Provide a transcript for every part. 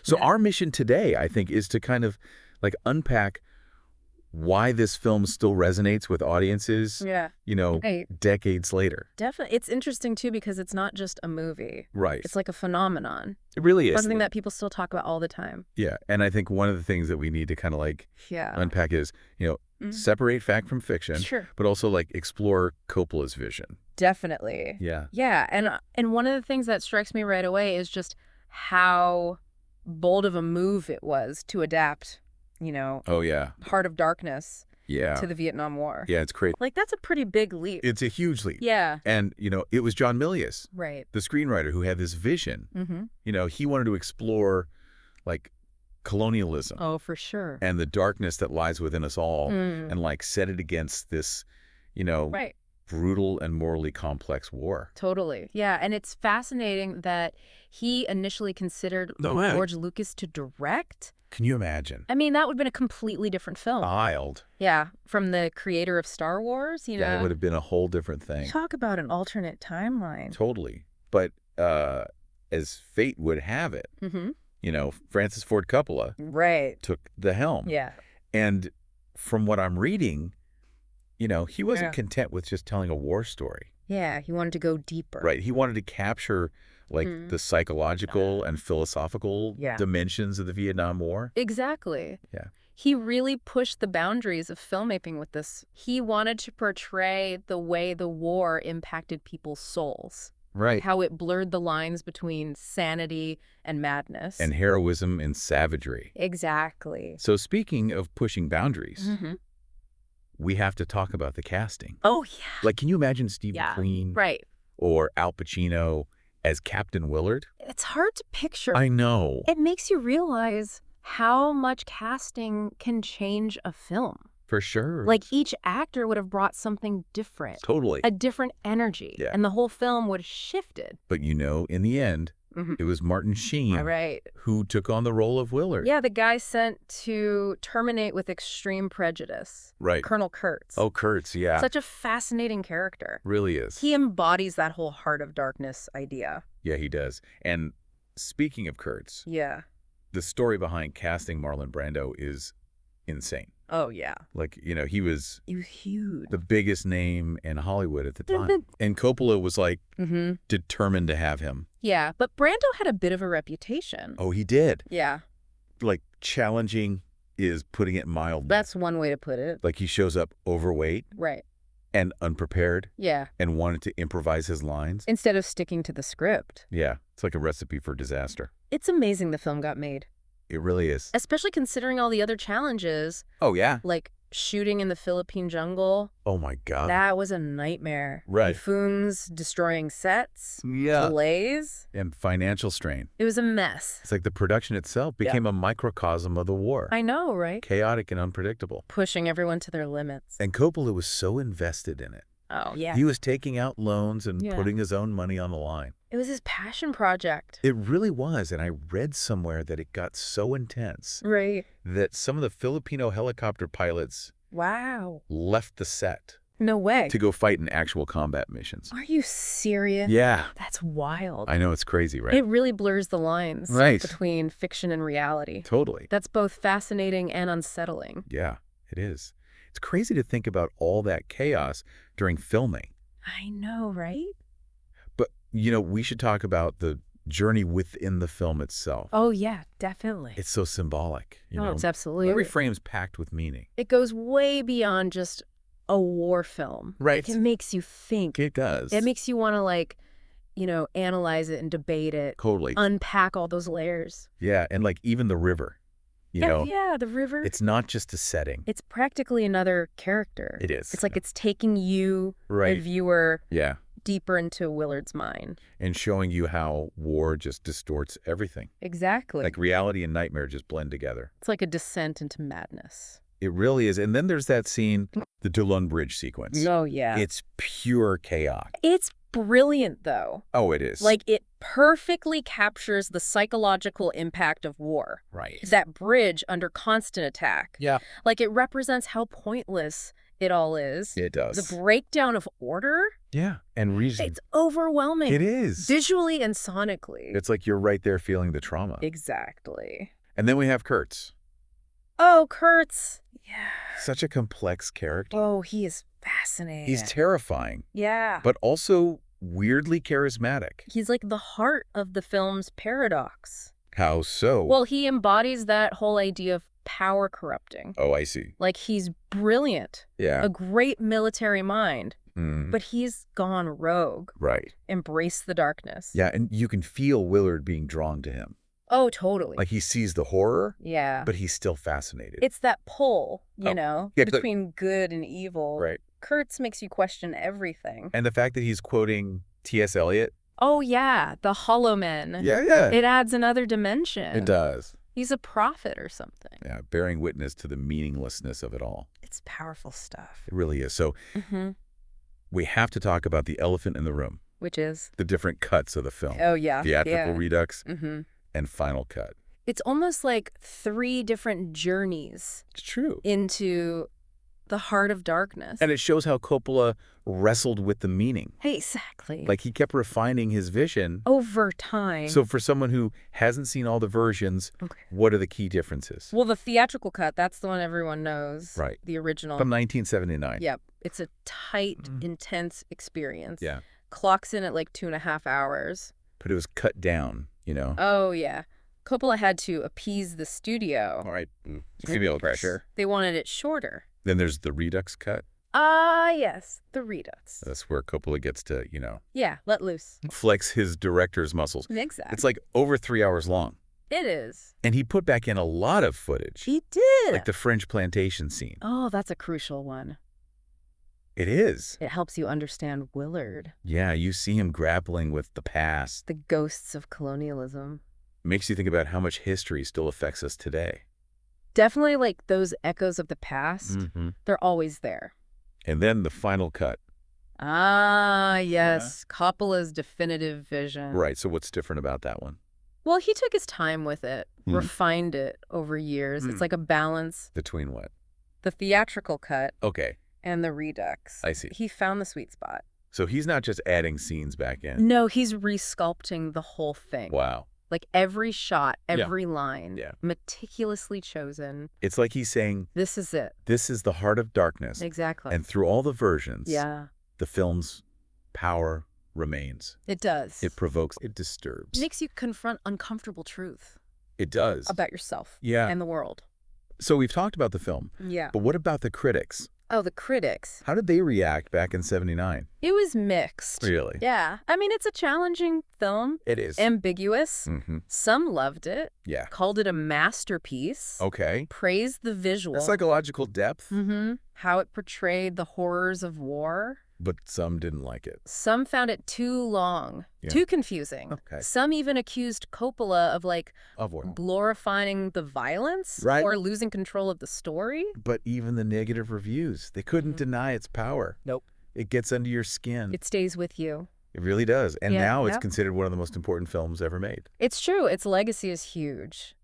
So our mission today, I think, is to kind of like unpack why this film still resonates with audiences, Right. decades later. Definitely. It's interesting, too, because it's not just a movie. Right. It's like a phenomenon. It really is. Something that people still talk about all the time. Yeah. And I think one of the things that we need to kind of like unpack is, separate fact from fiction, Sure. but also like explore Coppola's vision. Definitely. Yeah. Yeah. And one of the things that strikes me right away is just how bold of a move it was to adapt, Oh, yeah. Heart of Darkness Yeah. to the Vietnam War. Yeah, it's crazy. Like, that's a pretty big leap. It's a huge leap. Yeah. And, it was John Milius, Right. the screenwriter, who had this vision. Mm-hmm. He wanted to explore, like, colonialism. Oh, for sure. And the darkness that lies within us all, Mm. and, like, set it against this, Right. brutal and morally complex war. Totally. Yeah. And it's fascinating that he initially considered George Lucas to direct. Can you imagine? I mean, that would have been a completely different film. Wild. Yeah. From the creator of Star Wars, Yeah, it would have been a whole different thing. Talk about an alternate timeline. Totally. But as fate would have it, Francis Ford Coppola Right. took the helm. Yeah. And from what I'm reading, he wasn't content with just telling a war story. Yeah, he wanted to go deeper. Right. He wanted to capture, like, the psychological and philosophical dimensions of the Vietnam War. Exactly. Yeah. He really pushed the boundaries of filmmaking with this. He wanted to portray the way the war impacted people's souls. Right. How it blurred the lines between sanity and madness. And heroism and savagery. Exactly. So speaking of pushing boundaries, we have to talk about the casting. Oh, yeah. Like, can you imagine Steve McQueen or Al Pacino as Captain Willard? It's hard to picture. I know. It makes you realize how much casting can change a film. For sure. Like, each actor would have brought something different. Totally. A different energy. Yeah. And the whole film would have shifted. But in the end, it was Martin Sheen who took on the role of Willard. Yeah, the guy sent to terminate with extreme prejudice. Right. Colonel Kurtz. Oh, Kurtz, yeah. Such a fascinating character. Really is. He embodies that whole Heart of Darkness idea. Yeah, he does. And speaking of Kurtz, Yeah. the story behind casting Marlon Brando is insane. Oh, yeah. Like, he was huge. the biggest name in Hollywood at the time. And Coppola was, like, determined to have him. Yeah, but Brando had a bit of a reputation. Oh, he did. Yeah. Like, challenging is putting it mildly. That's one way to put it. Like, he shows up overweight Right. and unprepared Yeah. and wanted to improvise his lines. Instead of sticking to the script. Yeah, it's like a recipe for disaster. It's amazing the film got made. It really is. Especially considering all the other challenges. Oh, yeah. Like shooting in the Philippine jungle. Oh, my God. That was a nightmare. Right. Typhoons destroying sets. Yeah. Delays. And financial strain. It was a mess. It's like the production itself became a microcosm of the war. I know, right? Chaotic and unpredictable. Pushing everyone to their limits. And Coppola was so invested in it. Oh, yeah. He was taking out loans and putting his own money on the line. It was his passion project. It really was. And I read somewhere that it got so intense Right. that some of the Filipino helicopter pilots left the set. No way. To go fight in actual combat missions. Are you serious? Yeah. That's wild. I know, it's crazy, right? It really blurs the lines between fiction and reality. Totally. That's both fascinating and unsettling. Yeah, it is. It's crazy to think about all that chaos during filming. I know, right? But, we should talk about the journey within the film itself. Oh, yeah, definitely. It's so symbolic. It's absolutely. Every frame's packed with meaning. It goes way beyond just a war film. Right. It makes you think. It does. It makes you want to, analyze it and debate it. Totally. Unpack all those layers. Yeah, and even the river. Yeah, the river. It's not just a setting. It's practically another character. It is. It's like it's taking you, the viewer, deeper into Willard's mind. And showing you how war just distorts everything. Exactly. Like reality and nightmare just blend together. It's like a descent into madness. It really is. And then there's that scene, the Toulon Bridge sequence. Oh, yeah. It's pure chaos. It's brilliant, though. Oh, it is. Like, it perfectly captures the psychological impact of war. Right. That bridge under constant attack. Yeah. Like, it represents how pointless it all is. It does. The breakdown of order. Yeah. And reason. It's overwhelming. It is. Visually and sonically. It's like you're right there feeling the trauma. Exactly. And then we have Kurtz. Oh, Kurtz. Yeah. Such a complex character. Oh, he is fascinating. He's terrifying, Yeah. but also weirdly charismatic. He's like the heart of the film's paradox. How so? Well, he embodies that whole idea of power corrupting. Oh, I see. Like, he's brilliant, Yeah. a great military mind, Mm, but he's gone rogue, right. embraced the darkness. Yeah, and you can feel Willard being drawn to him. Oh, totally. Like he sees the horror, Yeah. but he's still fascinated. It's that pull, Oh, yeah, between good and evil. Right. Kurtz makes you question everything. And the fact that he's quoting T.S. Eliot. Oh, yeah, the Hollow Men. Yeah. It adds another dimension. It does. He's a prophet or something. Yeah, bearing witness to the meaninglessness of it all. It's powerful stuff. It really is. So we have to talk about the elephant in the room, Which is? the different cuts of the film. Oh, yeah. Theatrical redux Mm-hmm. and final cut. It's almost like 3 different journeys It's true. into the heart of darkness. And it shows how Coppola wrestled with the meaning. Exactly. Like he kept refining his vision. over time. So for someone who hasn't seen all the versions, Okay. what are the key differences? Well, the theatrical cut, that's the one everyone knows. Right. The original. From 1979. Yep. It's a tight, intense experience. Yeah. Clocks in at like 2.5 hours. But it was cut down, you know. Oh, yeah. Coppola had to appease the studio. All right. Feel pressure. They wanted it shorter. Then there's the redux cut. Ah, yes. The redux. That's where Coppola gets to, Yeah, let loose. flex his director's muscles. Exactly. It's like over 3 hours long. It is. And he put back in a lot of footage. He did. Like the French plantation scene. Oh, that's a crucial one. It is. It helps you understand Willard. Yeah, you see him grappling with the past. The ghosts of colonialism. Makes you think about how much history still affects us today. Definitely like those echoes of the past. Mm-hmm. They're always there. And then the final cut. Ah, yes. Coppola's definitive vision. Right, so what's different about that one? Well, he took his time with it, Hmm. refined it over years. Hmm. It's like a balance. Between what? The theatrical cut Okay, and the redux. I see. He found the sweet spot. So he's not just adding scenes back in. No, he's resculpting the whole thing. Wow. Like every shot, Yeah. every line, Yeah. meticulously chosen. It's like he's saying, This is it. this is the heart of darkness. Exactly. And through all the versions, Yeah, the film's power remains. it does. It provokes, it disturbs. It makes you confront uncomfortable truth It does. about yourself Yeah. and the world. So we've talked about the film, Yeah. but what about the critics? Oh, the critics. How did they react back in 79? It was mixed. Really? Yeah. I mean, it's a challenging film, It is. ambiguous. Mm-hmm. Some loved it, Yeah. called it a masterpiece, Okay. praised the visual. The psychological depth, How it portrayed the horrors of war. but some didn't like it. Some found it too long, Yeah. too confusing. Okay. Some even accused Coppola of Of war. glorifying the violence Right. or losing control of the story. But even the negative reviews, they couldn't deny its power. Nope. It gets under your skin. It stays with you. It really does. And Yeah, now it's yeah. considered one of the most important films ever made. It's true. Its legacy is huge.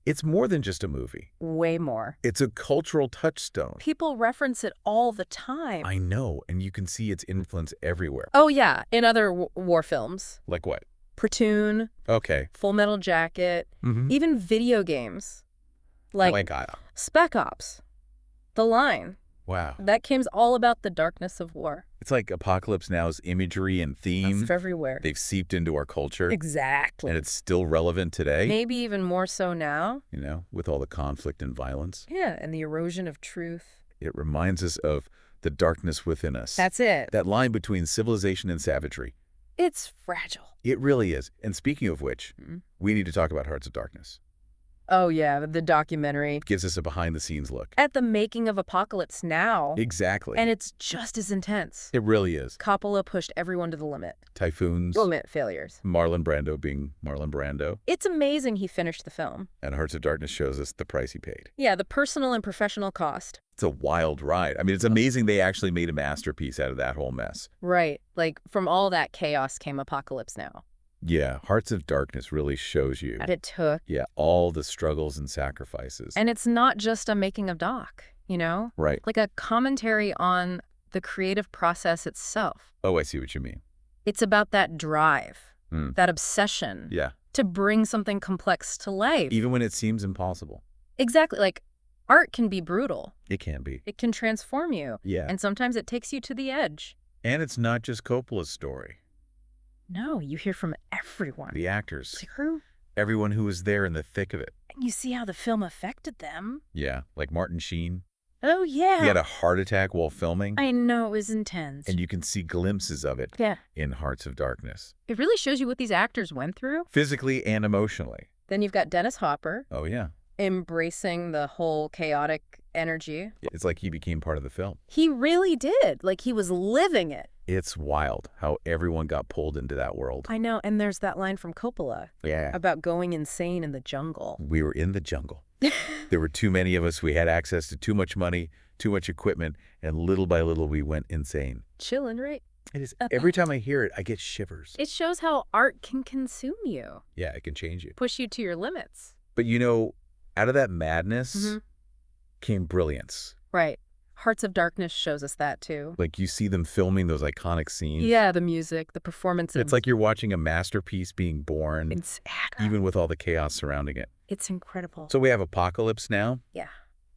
It's more than just a movie. Way more. It's a cultural touchstone. People reference it all the time. I know, and you can see its influence everywhere. Oh, yeah. In other war films. Like what? Platoon, Okay. Full Metal Jacket, Mm-hmm. even video games. Like Spec Ops. The Line. Wow. That game's all about the darkness of war. It's like Apocalypse Now's imagery and theme. It's everywhere. They've seeped into our culture. Exactly. And it's still relevant today, Maybe even more so now. with all the conflict and violence. Yeah, and the erosion of truth. It reminds us of the darkness within us. That's it. That line between civilization and savagery. It's fragile. It really is. And speaking of which, Mhm. we need to talk about Hearts of Darkness. Oh, yeah, the documentary. It gives us a behind-the-scenes look. At the making of Apocalypse Now. Exactly. And it's just as intense. It really is. Coppola pushed everyone to the limit. Typhoons, Limit failures. Marlon Brando being Marlon Brando, It's amazing he finished the film. and Hearts of Darkness shows us the price he paid. Yeah, the personal and professional cost. It's a wild ride. I mean, it's amazing they actually made a masterpiece out of that whole mess. Right. Like, from all that chaos came Apocalypse Now. Yeah, Hearts of Darkness really shows you, That it took. all the struggles and sacrifices. And it's not just a making of doc, Right. Like a commentary on the creative process itself. Oh, I see what you mean. It's about that drive, Hmm. that obsession Yeah. to bring something complex to life. Even when it seems impossible. Exactly. Like, art can be brutal. It can be. It can transform you. Yeah. And sometimes it takes you to the edge. And it's not just Coppola's story. No, you hear from everyone. The actors. It's like, who? Everyone who was there in the thick of it. And you see how the film affected them. Yeah. Like Martin Sheen. Oh, yeah. He had a heart attack while filming. I know, it was intense. And you can see glimpses of it in Hearts of Darkness. It really shows you what these actors went through. Physically and emotionally. Then you've got Dennis Hopper. Oh, yeah. Embracing the whole chaotic energy. It's like he became part of the film. He really did. Like, he was living it. It's wild how everyone got pulled into that world. I know, and there's that line from Coppola. Yeah. About going insane in the jungle. We were in the jungle. There were too many of us. We had access to too much money, too much equipment, and little by little we went insane. Chillin', right? It is. Every time I hear it, I get shivers. It shows how art can consume you. Yeah, it can change you. Push you to your limits. But you know, out of that madness came brilliance. Right. Hearts of Darkness shows us that, too. Like, you see them filming those iconic scenes. Yeah, the music, the performances. It's like you're watching a masterpiece being born, Exactly. even with all the chaos surrounding it. It's incredible. So we have Apocalypse now. Yeah.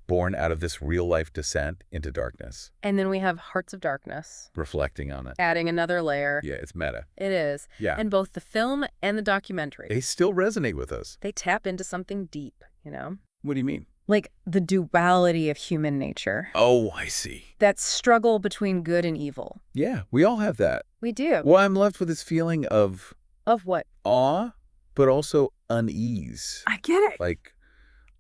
Born out of this real-life descent into darkness. And then we have Hearts of Darkness. Reflecting on it. Adding another layer. Yeah, it's meta. It is. Yeah. And both the film and the documentary. They still resonate with us. They tap into something deep, you know? What do you mean? Like the duality of human nature. Oh, I see. That struggle between good and evil. Yeah, we all have that. We do. Well, I'm left with this feeling of Of what? awe, but also unease. I get it. Like,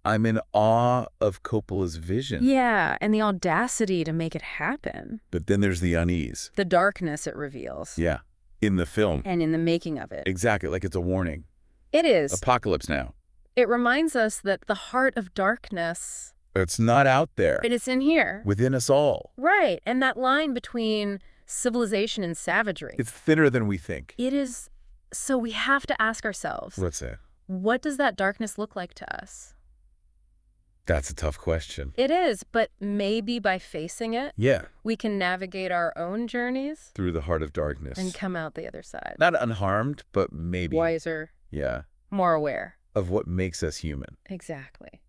I'm in awe of Coppola's vision. Yeah, and the audacity to make it happen. But then there's the unease. The darkness it reveals. Yeah, in the film. And in the making of it. Exactly, like it's a warning. It is. Apocalypse now. It reminds us that the heart of darkness, It's not out there. it's in here. Within us all. Right, and that line between civilization and savagery. It's thinner than we think. It is. So we have to ask ourselves, What's that? what does that darkness look like to us? That's a tough question. It is, but maybe by facing it, Yeah. we can navigate our own journeys Through the heart of darkness. and come out the other side. Not unharmed, but maybe. Wiser, Yeah. more aware. Of what makes us human. Exactly.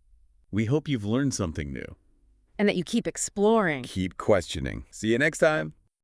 We hope you've learned something new. And that you keep exploring. Keep questioning. See you next time.